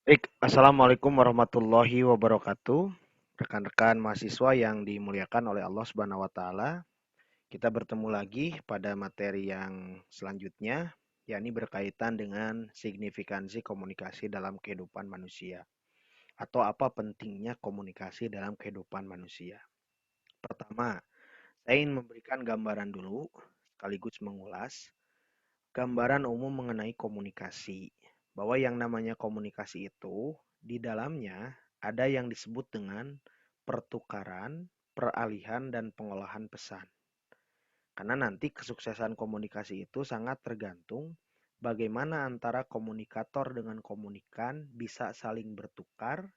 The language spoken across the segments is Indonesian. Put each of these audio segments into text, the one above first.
Baik, Assalamualaikum warahmatullahi wabarakatuh. Rekan-rekan mahasiswa yang dimuliakan oleh Allah Subhanahu wa taala. Kita bertemu lagi pada materi yang selanjutnya, yakni berkaitan dengan signifikansi komunikasi dalam kehidupan manusia atau apa pentingnya komunikasi dalam kehidupan manusia. Pertama, saya ingin memberikan gambaran dulu sekaligus mengulas gambaran umum mengenai komunikasi. Bahwa yang namanya komunikasi itu di dalamnya ada yang disebut dengan pertukaran, peralihan, dan pengolahan pesan. Karena nanti kesuksesan komunikasi itu sangat tergantung bagaimana antara komunikator dengan komunikan bisa saling bertukar,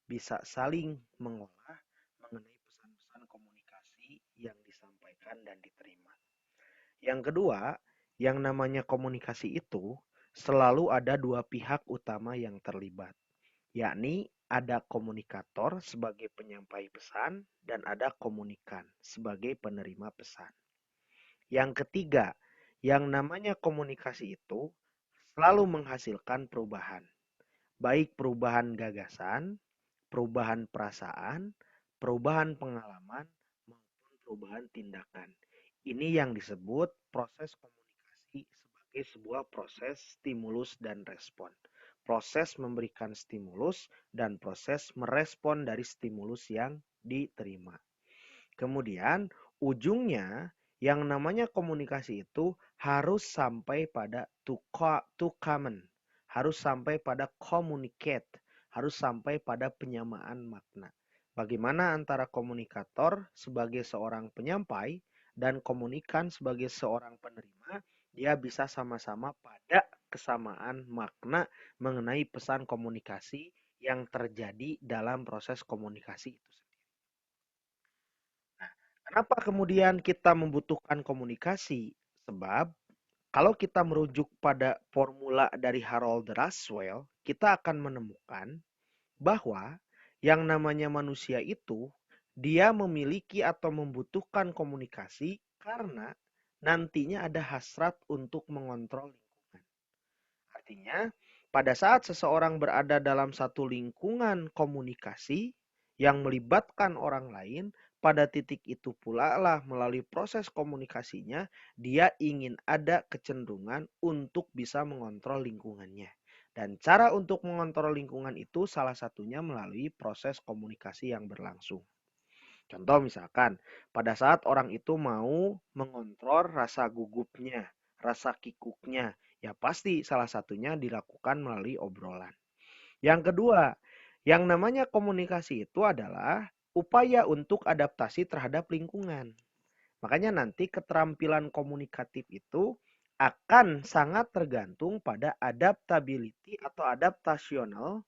bisa saling mengolah mengenai pesan-pesan komunikasi yang disampaikan dan diterima. Yang kedua, yang namanya komunikasi itu selalu ada dua pihak utama yang terlibat, yakni ada komunikator sebagai penyampai pesan dan ada komunikan sebagai penerima pesan. Yang ketiga, yang namanya komunikasi itu selalu menghasilkan perubahan, baik perubahan gagasan, perubahan perasaan, perubahan pengalaman, maupun perubahan tindakan. Ini yang disebut proses komunikasi sebagai sebuah proses stimulus dan respon. Proses memberikan stimulus dan proses merespon dari stimulus yang diterima. Kemudian ujungnya yang namanya komunikasi itu harus sampai pada to common, harus sampai pada communicate, harus sampai pada penyamaan makna. Bagaimana antara komunikator sebagai seorang penyampai dan komunikan sebagai seorang penerima, dia bisa sama-sama pada kesamaan makna mengenai pesan komunikasi yang terjadi dalam proses komunikasi itu sendiri. Kenapa kemudian kita membutuhkan komunikasi? Sebab kalau kita merujuk pada formula dari Harold Russell, kita akan menemukan bahwa yang namanya manusia itu dia memiliki atau membutuhkan komunikasi karena nantinya ada hasrat untuk mengontrol lingkungan. Artinya, pada saat seseorang berada dalam satu lingkungan komunikasi yang melibatkan orang lain, pada titik itu pula lah melalui proses komunikasinya, dia ingin ada kecenderungan untuk bisa mengontrol lingkungannya. Dan cara untuk mengontrol lingkungan itu salah satunya melalui proses komunikasi yang berlangsung. Contoh misalkan, pada saat orang itu mau mengontrol rasa gugupnya, rasa kikuknya, ya pasti salah satunya dilakukan melalui obrolan. Yang kedua, yang namanya komunikasi itu adalah upaya untuk adaptasi terhadap lingkungan. Makanya nanti keterampilan komunikatif itu akan sangat tergantung pada adaptability atau adaptasional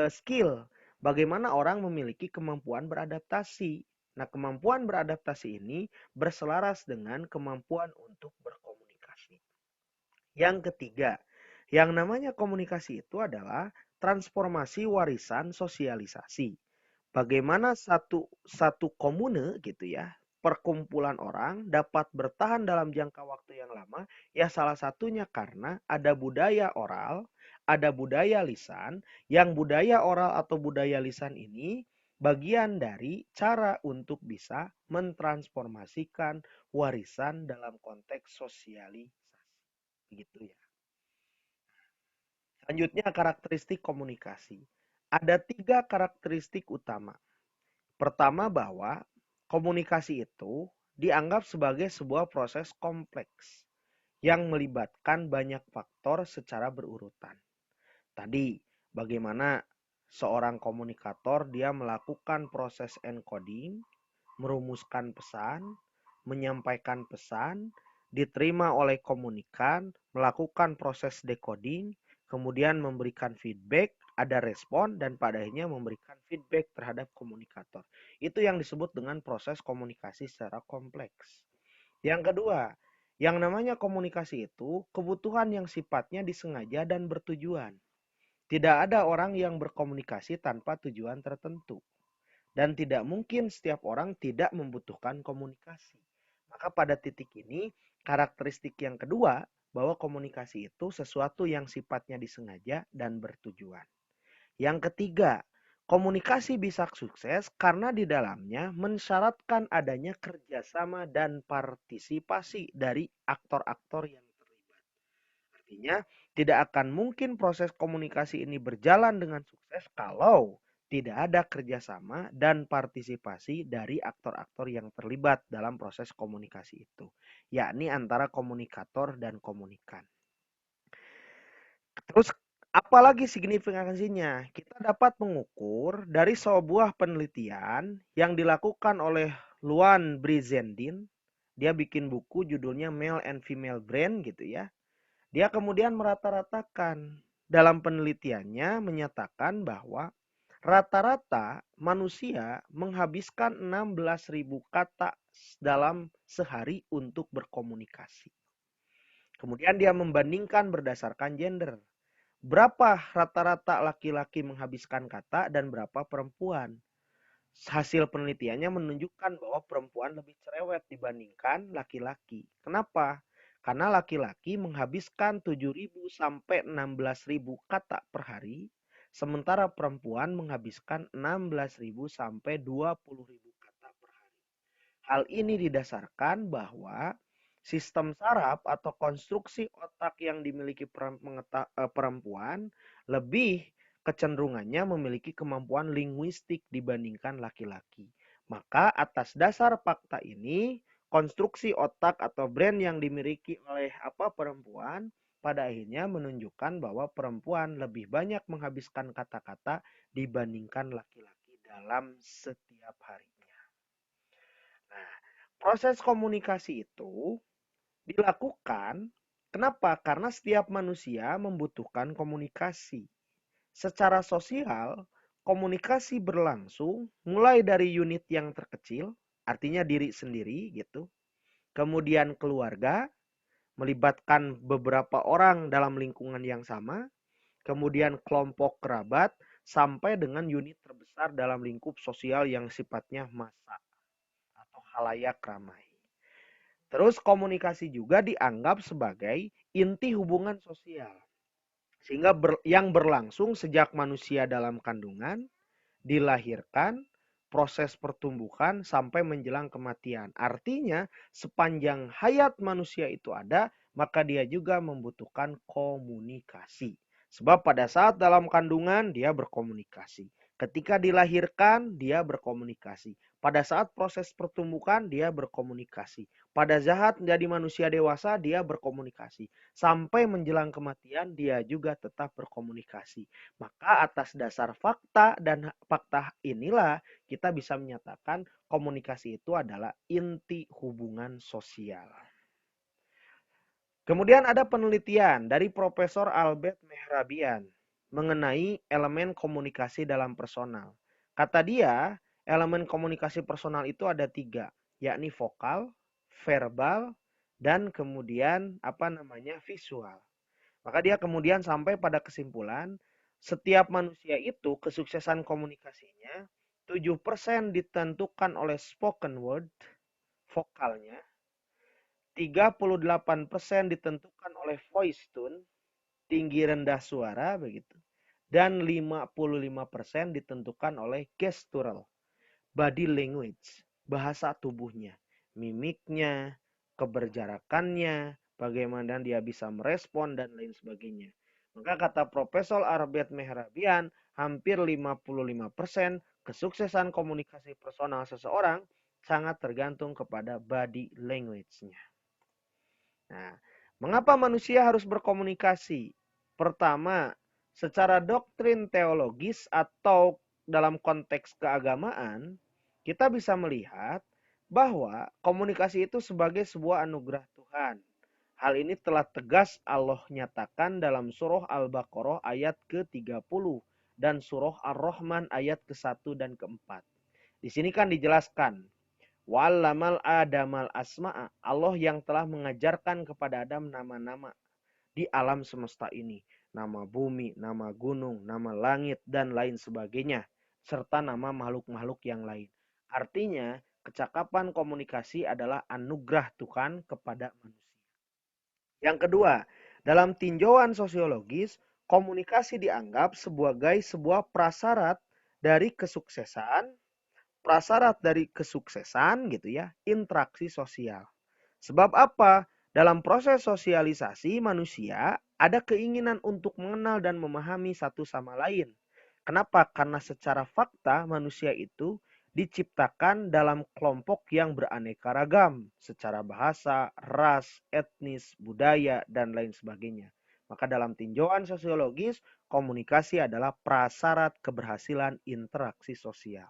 skill. Bagaimana orang memiliki kemampuan beradaptasi. Nah, kemampuan beradaptasi ini berselaras dengan kemampuan untuk berkomunikasi. Yang ketiga, yang namanya komunikasi itu adalah transformasi warisan sosialisasi. Bagaimana satu satu komune gitu ya, perkumpulan orang dapat bertahan dalam jangka waktu yang lama, ya salah satunya karena ada budaya oral, ada budaya lisan, yang budaya oral atau budaya lisan ini bagian dari cara untuk bisa mentransformasikan warisan dalam konteks sosialisasi. Begitu ya. Selanjutnya karakteristik komunikasi. Ada tiga karakteristik utama. Pertama bahwa komunikasi itu dianggap sebagai sebuah proses kompleks yang melibatkan banyak faktor secara berurutan. Tadi bagaimana seorang komunikator dia melakukan proses encoding, merumuskan pesan, menyampaikan pesan, diterima oleh komunikan, melakukan proses decoding, kemudian memberikan feedback, ada respon, dan pada akhirnya memberikan feedback terhadap komunikator. Itu yang disebut dengan proses komunikasi secara kompleks. Yang kedua, yang namanya komunikasi itu kebutuhan yang sifatnya disengaja dan bertujuan. Tidak ada orang yang berkomunikasi tanpa tujuan tertentu. Dan tidak mungkin setiap orang tidak membutuhkan komunikasi. Maka pada titik ini, karakteristik yang kedua, bahwa komunikasi itu sesuatu yang sifatnya disengaja dan bertujuan. Yang ketiga, komunikasi bisa sukses karena di dalamnya mensyaratkan adanya kerjasama dan partisipasi dari aktor-aktor yang terlibat. Artinya, tidak akan mungkin proses komunikasi ini berjalan dengan sukses kalau tidak ada kerjasama dan partisipasi dari aktor-aktor yang terlibat dalam proses komunikasi itu, yakni antara komunikator dan komunikan. Terus apalagi signifikansinya? Kita dapat mengukur dari sebuah penelitian yang dilakukan oleh Luan Brizendine. Dia bikin buku judulnya Male and Female Brain gitu ya. Dia kemudian merata-ratakan dalam penelitiannya menyatakan bahwa rata-rata manusia menghabiskan 16.000 kata dalam sehari untuk berkomunikasi. Kemudian dia membandingkan berdasarkan gender. Berapa rata-rata laki-laki menghabiskan kata dan berapa perempuan? Hasil penelitiannya menunjukkan bahwa perempuan lebih cerewet dibandingkan laki-laki. Kenapa? Karena laki-laki menghabiskan 7.000 sampai 16.000 kata per hari, sementara perempuan menghabiskan 16.000 sampai 20.000 kata per hari. Hal ini didasarkan bahwa sistem saraf atau konstruksi otak yang dimiliki perempuan lebih kecenderungannya memiliki kemampuan linguistik dibandingkan laki-laki. Maka atas dasar fakta ini, konstruksi otak atau brain yang dimiliki oleh perempuan pada akhirnya menunjukkan bahwa perempuan lebih banyak menghabiskan kata-kata dibandingkan laki-laki dalam setiap harinya. Nah, proses komunikasi itu dilakukan, kenapa? Karena setiap manusia membutuhkan komunikasi. Secara sosial, komunikasi berlangsung mulai dari unit yang terkecil, artinya diri sendiri gitu. Kemudian keluarga, melibatkan beberapa orang dalam lingkungan yang sama. Kemudian kelompok kerabat, sampai dengan unit terbesar dalam lingkup sosial yang sifatnya massa atau khalayak ramai. Terus komunikasi juga dianggap sebagai inti hubungan sosial. Sehingga yang berlangsung sejak manusia dalam kandungan, dilahirkan, proses pertumbuhan sampai menjelang kematian. Artinya sepanjang hayat manusia itu ada, maka dia juga membutuhkan komunikasi. Sebab pada saat dalam kandungan dia berkomunikasi. Ketika dilahirkan dia berkomunikasi. Pada saat proses pertumbuhan dia berkomunikasi. Pada saat menjadi manusia dewasa dia berkomunikasi. Sampai menjelang kematian dia juga tetap berkomunikasi. Maka atas dasar fakta dan fakta inilah kita bisa menyatakan komunikasi itu adalah inti hubungan sosial. Kemudian ada penelitian dari Profesor Albert Mehrabian mengenai elemen komunikasi dalam personal. Kata dia, elemen komunikasi personal itu ada 3, yakni vokal, verbal, dan kemudian visual. Maka dia kemudian sampai pada kesimpulan, setiap manusia itu kesuksesan komunikasinya 7% ditentukan oleh spoken word, vokalnya, 38% ditentukan oleh voice tone, tinggi rendah suara begitu. Dan 55% ditentukan oleh gestural, body language, bahasa tubuhnya, mimiknya, keberjarakannya, bagaimana dia bisa merespon dan lain sebagainya. Maka kata Profesor Albert Mehrabian, hampir 55% kesuksesan komunikasi personal seseorang sangat tergantung kepada body language-nya. Nah, mengapa manusia harus berkomunikasi? Pertama, secara doktrin teologis atau dalam konteks keagamaan, kita bisa melihat bahwa komunikasi itu sebagai sebuah anugerah Tuhan. Hal ini telah tegas Allah nyatakan dalam surah Al-Baqarah ayat ke-30 dan surah Ar-Rahman ayat ke-1 dan ke-4. Di sini kan dijelaskan, wa'allamal adamal asma'a, Allah yang telah mengajarkan kepada Adam nama-nama di alam semesta ini. Nama bumi, nama gunung, nama langit, dan lain sebagainya. Serta nama makhluk-makhluk yang lain. Artinya, kecakapan komunikasi adalah anugerah Tuhan kepada manusia. Yang kedua, dalam tinjauan sosiologis, Komunikasi dianggap sebagai sebuah prasyarat dari kesuksesan gitu ya, interaksi sosial. Sebab apa? Dalam proses sosialisasi manusia ada keinginan untuk mengenal dan memahami satu sama lain. Kenapa? Karena secara fakta manusia itu diciptakan dalam kelompok yang beraneka ragam secara bahasa, ras, etnis, budaya, dan lain sebagainya. Maka dalam tinjauan sosiologis, komunikasi adalah prasyarat keberhasilan interaksi sosial.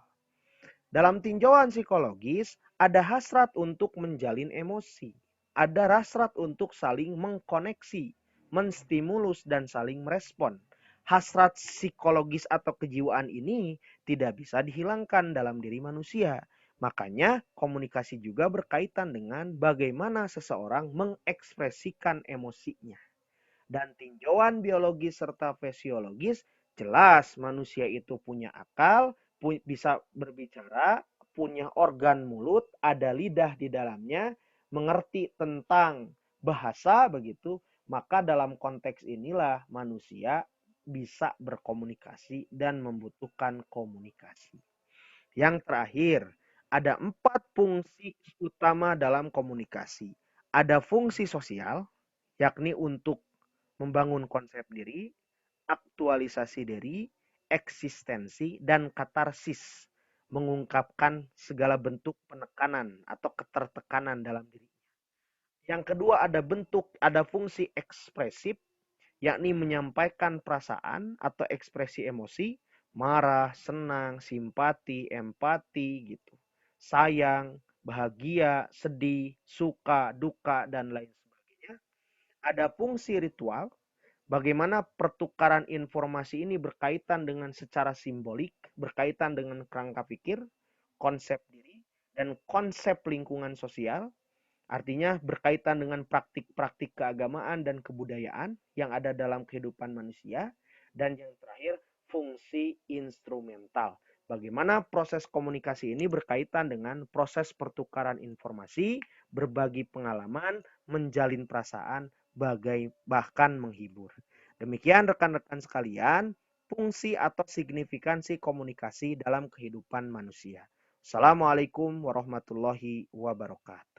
Dalam tinjauan psikologis, ada hasrat untuk menjalin emosi. Ada hasrat untuk saling mengkoneksi, menstimulus, dan saling merespon. Hasrat psikologis atau kejiwaan ini tidak bisa dihilangkan dalam diri manusia. Makanya komunikasi juga berkaitan dengan bagaimana seseorang mengekspresikan emosinya. Dan tinjauan biologis serta fisiologis, jelas manusia itu punya akal, bisa berbicara, punya organ mulut, ada lidah di dalamnya, mengerti tentang bahasa begitu, maka dalam konteks inilah manusia bisa berkomunikasi dan membutuhkan komunikasi. Yang terakhir, ada 4 fungsi utama dalam komunikasi. Ada fungsi sosial, yakni untuk membangun konsep diri, aktualisasi diri, eksistensi, dan katarsis, mengungkapkan segala bentuk penekanan atau ketertekanan dalam diri. Yang kedua ada fungsi ekspresif, yakni menyampaikan perasaan atau ekspresi emosi, marah, senang, simpati, empati gitu. Sayang, bahagia, sedih, suka, duka, dan lain sebagainya. Ada fungsi ritual, bagaimana pertukaran informasi ini berkaitan dengan secara simbolik, berkaitan dengan kerangka pikir, konsep diri, dan konsep lingkungan sosial. Artinya berkaitan dengan praktik-praktik keagamaan dan kebudayaan yang ada dalam kehidupan manusia. Dan yang terakhir, fungsi instrumental. Bagaimana proses komunikasi ini berkaitan dengan proses pertukaran informasi, berbagi pengalaman, menjalin perasaan, bahkan menghibur. Demikian rekan-rekan sekalian, fungsi atau signifikansi komunikasi dalam kehidupan manusia. Assalamualaikum warahmatullahi wabarakatuh.